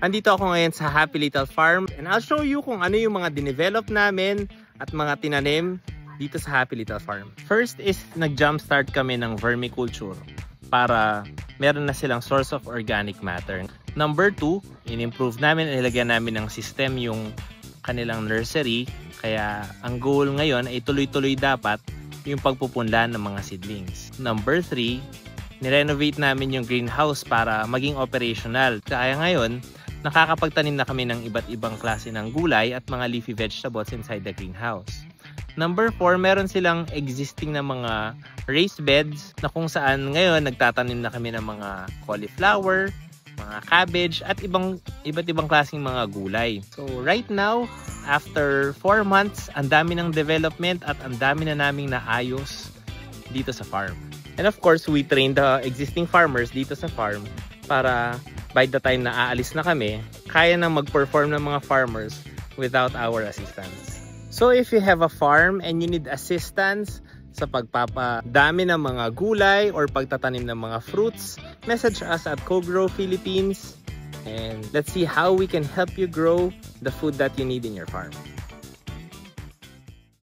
Andito ako ngayon sa Happy Little Farm and I'll show you kung ano yung mga dinevelop namin at mga tinanim dito sa Happy Little Farm. First is nag-jumpstart kami ng vermiculture para meron na silang source of organic matter. Number 2, in-improve namin, nilagyan namin ng system yung kanilang nursery. Kaya ang goal ngayon ay tuloy-tuloy dapat yung pagpupunlan ng mga seedlings. Number 3, nirenovate namin yung greenhouse para maging operational. Kaya ngayon, nakakapagtanim na kami ng iba't ibang klase ng gulay at mga leafy vegetables inside the greenhouse. Number 4, meron silang existing na mga raised beds na kung saan ngayon nagtatanim na kami ng mga cauliflower, mga cabbage at iba't ibang klaseng mga gulay. So right now, after 4 months, ang dami ng development at ang dami na naming naayos dito sa farm. And of course, we train the existing farmers dito sa farm para by the time na aalis na kami, kaya nang mag-perform ng mga farmers without our assistance. So if you have a farm and you need assistance sa pagpapadami ng mga gulay or pagtatanim ng mga fruits, message us at CoGrow Philippines and let's see how we can help you grow the food that you need in your farm.